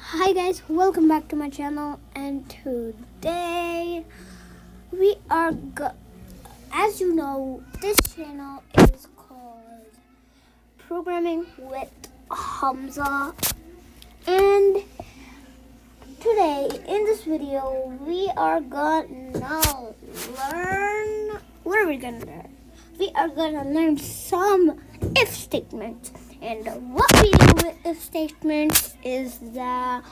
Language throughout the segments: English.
Hi guys, welcome back to my channel, and today we are as you know, this channel is called Programming with Hamza, and today in this video we are gonna learn we are gonna learn some if statements. And what we do with if statements is that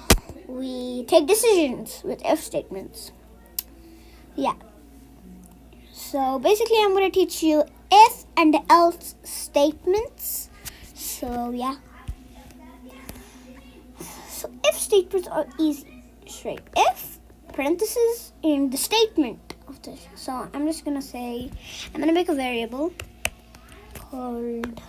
we take decisions with if statements. Yeah. So basically I'm going to teach you if and else statements. So yeah. So if statements are easy. Straight. If parentheses in the statement of this. So I'm just going to say, I'm going to make a variable called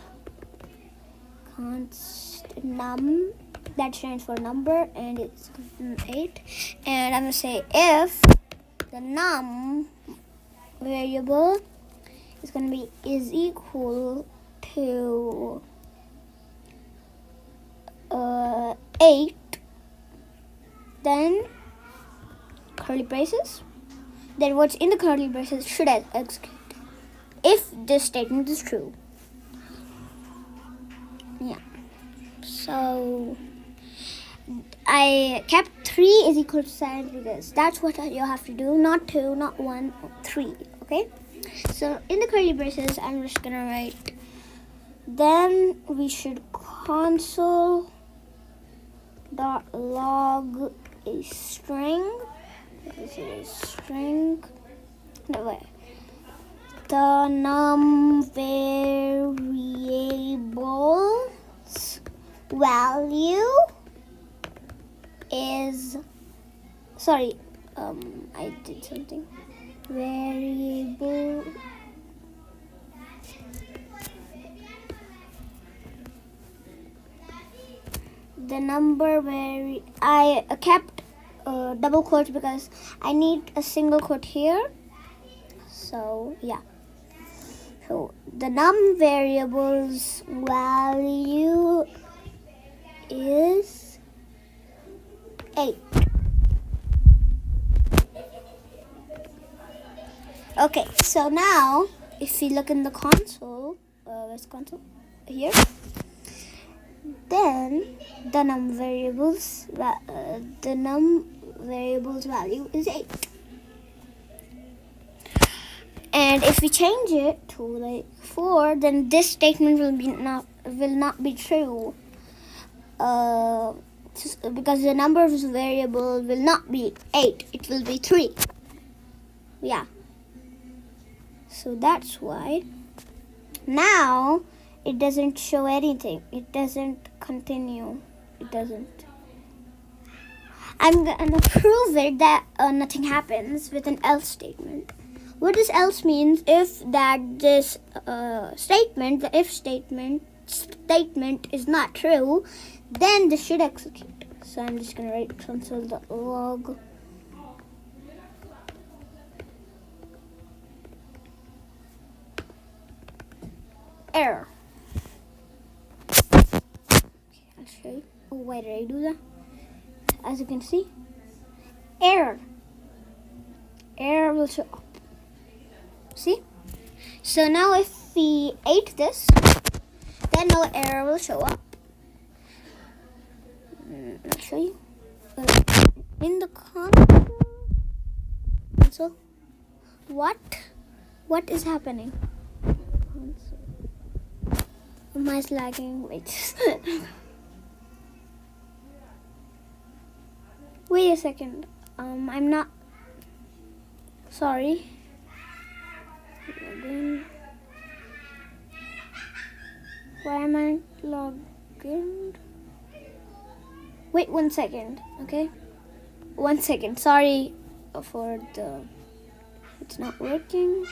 const num that stands for number, and it's 8, and I'm gonna say if the num variable is gonna be is equal to 8, then curly braces, then what's in the curly braces should execute if this statement is true. Yeah, so I kept 3 is equal to 7 because that's what you have to do, not 2, not 1, 3, okay? So in the curly braces, I'm just gonna write, then we should console dot log a string, because it is string, no way, the num variable's value is, sorry, I did something, variable, the number I kept double quotes because I need a single quote here, so yeah. So the num variable's value is 8. Okay, so now if we look in the console, where's console? Here. Then the num variable's value is 8. And if we change it to like 4, then this statement will not be true. Because the number of this variable will not be 8, it will be 3. Yeah. So that's why. Now it doesn't show anything. It doesn't continue. It doesn't. I'm gonna prove it that nothing happens with an else statement. What this else means, if that this statement, the if statement is not true, then this should execute. So I'm just gonna write console.log error. Okay, I'll show you. Oh, why did I do that? As you can see, error will show up. See? So now if we ate this, then no error will show up. I'll show you. In the console, what is happening? Am I lagging? Wait. Wait a second. I'm not. Sorry. Why am I logged in? Wait 1 second, okay? 1 second. Sorry for the. It's not working.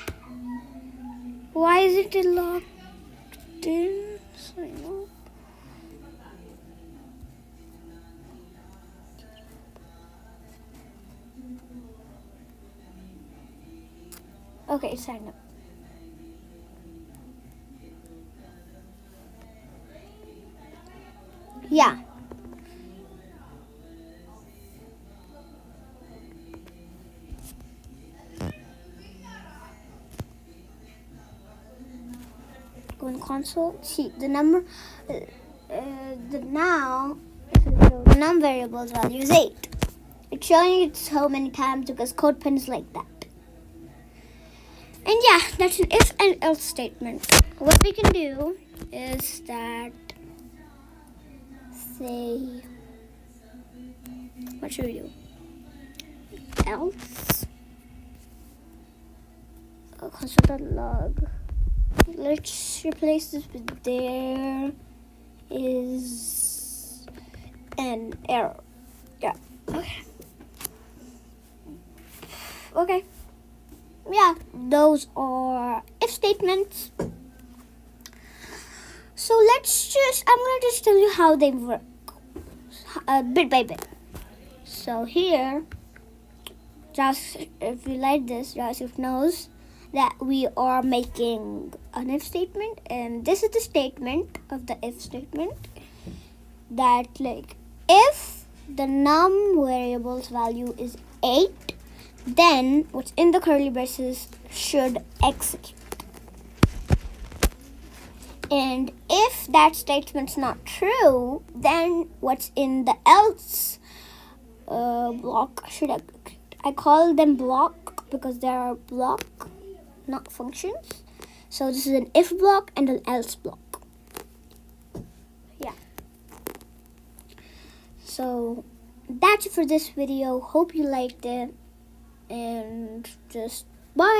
Why is it logged in? Sorry, no. Okay, sign up. Yeah. in console. See the number. The num variable's value is 8. It's showing it so many times because CodePen is like that. And yeah, that's an if and else statement. What we can do is that, say, what should we do? Else console.log. Let's replace this with there is an error. Yeah. Okay. Yeah, those are if statements. So I'm gonna just tell you how they work, bit by bit. So here, if you like this, JavaScript knows that we are making an if statement, and this is the statement of the if statement, that like if the num variable's value is 8, then what's in the curly braces should execute. And if that statement's not true, then what's in the else block should execute. I call them block because they are block, not functions. So this is an if block and an else block. Yeah. So that's it for this video. Hope you liked it. And just bye.